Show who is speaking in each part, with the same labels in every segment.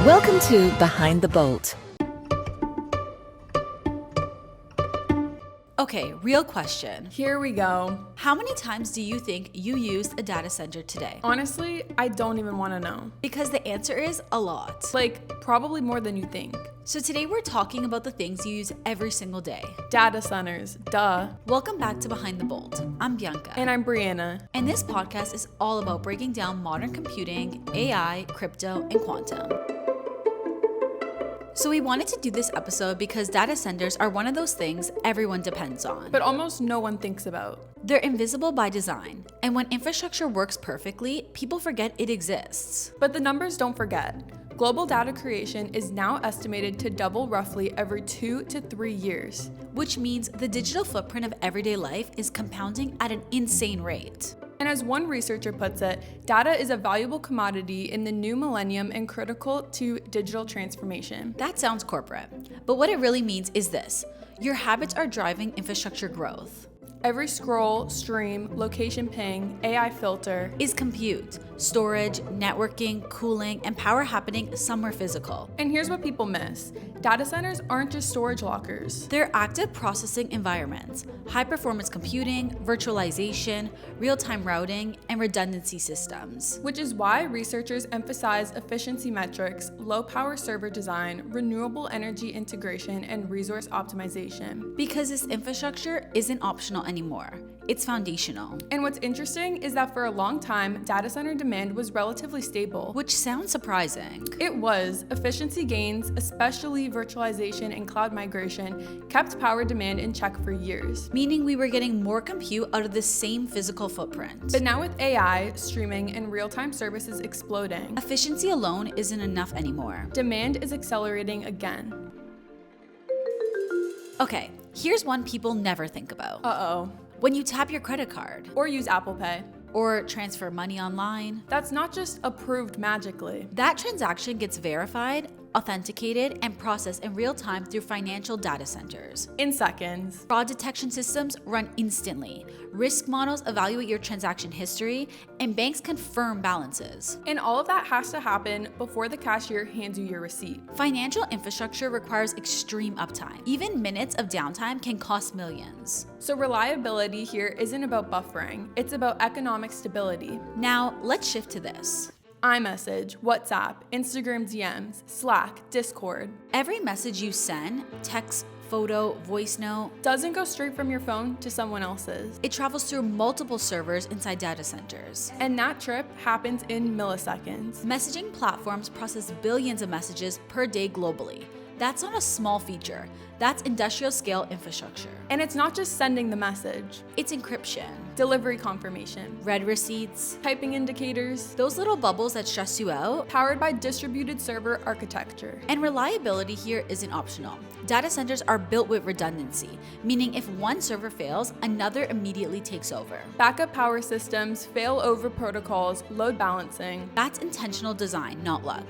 Speaker 1: Welcome to Behind the Bolt.
Speaker 2: Okay, real question.
Speaker 3: Here we go.
Speaker 2: How many times do you think you used a data center today?
Speaker 3: Honestly, I don't even want to know.
Speaker 2: Because the answer is a lot.
Speaker 3: Probably more than you think.
Speaker 2: So today we're talking about the things you use every single day.
Speaker 3: Data centers, duh.
Speaker 2: Welcome back to Behind the Bolt. I'm Bianca.
Speaker 3: And I'm Brianna.
Speaker 2: And this podcast is all about breaking down modern computing, AI, crypto, and quantum. So we wanted to do this episode because data centers are one of those things everyone depends on.
Speaker 3: But almost no one thinks about.
Speaker 2: They're invisible by design, and when infrastructure works perfectly, people forget it exists.
Speaker 3: But the numbers don't forget. Global data creation is now estimated to double roughly every 2 to 3 years.
Speaker 2: Which means the digital footprint of everyday life is compounding at an insane rate.
Speaker 3: And as one researcher puts it, data is a valuable commodity in the new millennium and critical to digital transformation.
Speaker 2: That sounds corporate, but what it really means is this: your habits are driving infrastructure growth.
Speaker 3: Every scroll, stream, location ping, AI filter
Speaker 2: Is compute, storage, networking, cooling, and power happening somewhere physical.
Speaker 3: And here's what people miss. Data centers aren't just storage lockers.
Speaker 2: They're active processing environments, high-performance computing, virtualization, real-time routing, and redundancy systems.
Speaker 3: Which is why researchers emphasize efficiency metrics, low power server design, renewable energy integration, and resource optimization.
Speaker 2: Because this infrastructure isn't optional anymore. It's foundational.
Speaker 3: And what's interesting is that for a long time, data center demand was relatively stable.
Speaker 2: Which sounds surprising.
Speaker 3: It was. Efficiency gains, especially virtualization and cloud migration, kept power demand in check for years.
Speaker 2: Meaning we were getting more compute out of the same physical footprint.
Speaker 3: But now with AI, streaming, and real-time services exploding,
Speaker 2: Efficiency alone isn't enough anymore.
Speaker 3: demand is accelerating again.
Speaker 2: Okay, here's one people never think about.
Speaker 3: Uh-oh.
Speaker 2: When you tap your credit card
Speaker 3: Or use Apple Pay.
Speaker 2: or transfer money online,
Speaker 3: That's not just approved magically.
Speaker 2: that transaction gets verified, authenticated, and processed in real time through financial data centers.
Speaker 3: In seconds.
Speaker 2: Fraud detection systems run instantly. Risk models evaluate your transaction history, and banks confirm balances.
Speaker 3: And all of that has to happen before the cashier hands you your receipt.
Speaker 2: Financial infrastructure requires extreme uptime. Even minutes of downtime can cost millions.
Speaker 3: So reliability here isn't about buffering, it's about economic stability.
Speaker 2: Now, let's shift to this.
Speaker 3: iMessage, WhatsApp, Instagram DMs, Slack, Discord
Speaker 2: Every message you send, text, photo, voice note,
Speaker 3: doesn't go straight from your phone to someone else's.
Speaker 2: it travels through multiple servers inside data centers.
Speaker 3: And that trip happens in milliseconds.
Speaker 2: Messaging platforms process billions of messages per day globally. That's not a small feature. That's industrial scale infrastructure.
Speaker 3: And it's not just sending the message,
Speaker 2: It's encryption,
Speaker 3: delivery confirmation,
Speaker 2: read receipts,
Speaker 3: typing indicators,
Speaker 2: those little bubbles that stress you out.
Speaker 3: powered by distributed server architecture.
Speaker 2: And reliability here isn't optional. Data centers are built with redundancy, meaning if one server fails, another immediately takes over.
Speaker 3: Backup power systems, failover protocols, load balancing.
Speaker 2: That's intentional design, not luck.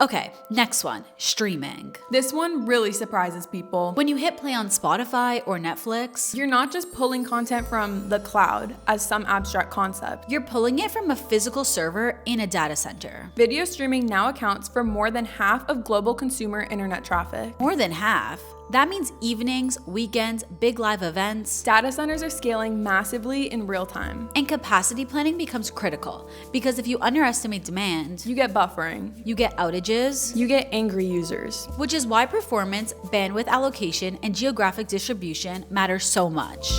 Speaker 2: Okay, next one, streaming.
Speaker 3: This one really surprises people.
Speaker 2: When you hit play on Spotify or Netflix,
Speaker 3: You're not just pulling content from the cloud as some abstract concept.
Speaker 2: you're pulling it from a physical server in a data center.
Speaker 3: Video streaming now accounts for more than half of global consumer internet traffic.
Speaker 2: More than half. That means evenings, weekends, big live events,
Speaker 3: Data centers are scaling massively in real time.
Speaker 2: and capacity planning becomes critical because if you underestimate demand,
Speaker 3: You get buffering.
Speaker 2: you get outages,
Speaker 3: You get angry users.
Speaker 2: which is why performance, bandwidth allocation, and geographic distribution matter so much.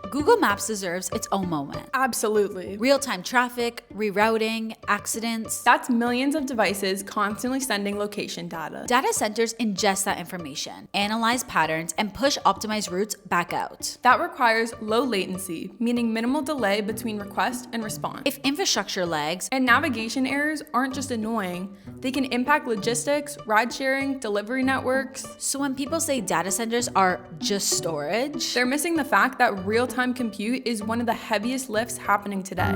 Speaker 2: Google Maps deserves its own moment.
Speaker 3: Absolutely.
Speaker 2: Real-time traffic, rerouting, accidents.
Speaker 3: That's millions of devices constantly sending location data.
Speaker 2: Data centers ingest that information, analyze patterns, and push optimized routes back out.
Speaker 3: That requires low latency, meaning minimal delay between request and response.
Speaker 2: If infrastructure lags,
Speaker 3: And navigation errors aren't just annoying, they can impact logistics, ride sharing, delivery networks.
Speaker 2: so when people say data centers are just storage,
Speaker 3: They're missing the fact that real-time compute is one of the heaviest lifts happening today.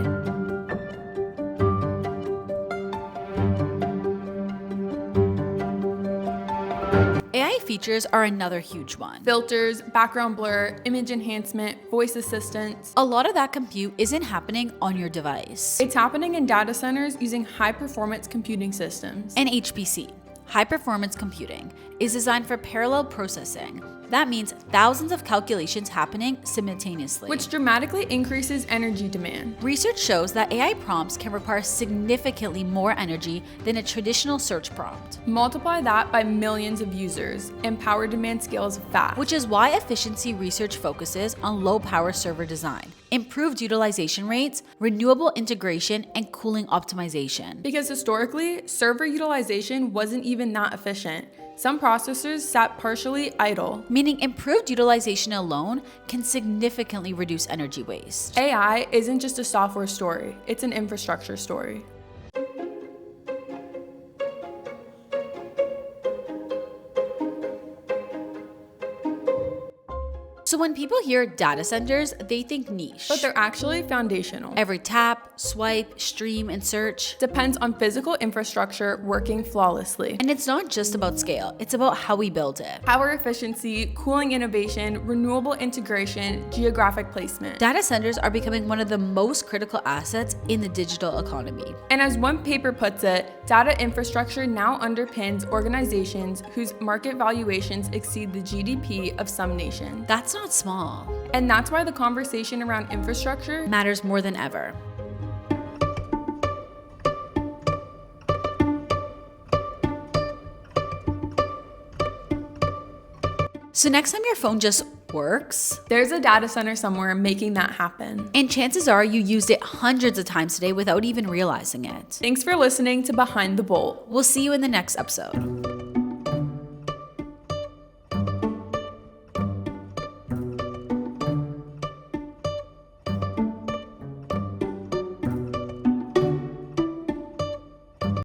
Speaker 2: features are another huge one.
Speaker 3: Filters, background blur, image enhancement, voice assistants.
Speaker 2: A lot of that compute isn't happening on your device.
Speaker 3: It's happening in data centers using high-performance computing systems.
Speaker 2: An HPC, high performance computing, is designed for parallel processing. That means thousands of calculations happening simultaneously,
Speaker 3: which dramatically increases energy demand.
Speaker 2: Research shows that AI prompts can require significantly more energy than a traditional search prompt.
Speaker 3: Multiply that by millions of users, and power demand scales fast.
Speaker 2: Which is why efficiency research focuses on low power server design, improved utilization rates, renewable integration, and cooling optimization.
Speaker 3: Because historically, server utilization wasn't even that efficient. Some processors sat partially idle.
Speaker 2: Meaning improved utilization alone can significantly reduce energy waste.
Speaker 3: AI isn't just a software story, it's an infrastructure story.
Speaker 2: So when people hear data centers, they think niche.
Speaker 3: But they're actually foundational.
Speaker 2: Every tap, swipe, stream, and search
Speaker 3: depends on physical infrastructure working flawlessly.
Speaker 2: And it's not just about scale, it's about how we build it.
Speaker 3: Power efficiency, cooling innovation, renewable integration, geographic placement.
Speaker 2: Data centers are becoming one of the most critical assets in the digital economy.
Speaker 3: And as one paper puts it, data infrastructure now underpins organizations whose market valuations exceed the GDP of some nations.
Speaker 2: That's not small.
Speaker 3: And that's why the conversation around infrastructure
Speaker 2: matters more than ever. So next time your phone just works,
Speaker 3: there's a data center somewhere making that happen.
Speaker 2: And chances are you used it hundreds of times today without even realizing it.
Speaker 3: Thanks for listening to Behind the Bolt.
Speaker 2: We'll see you in the next episode.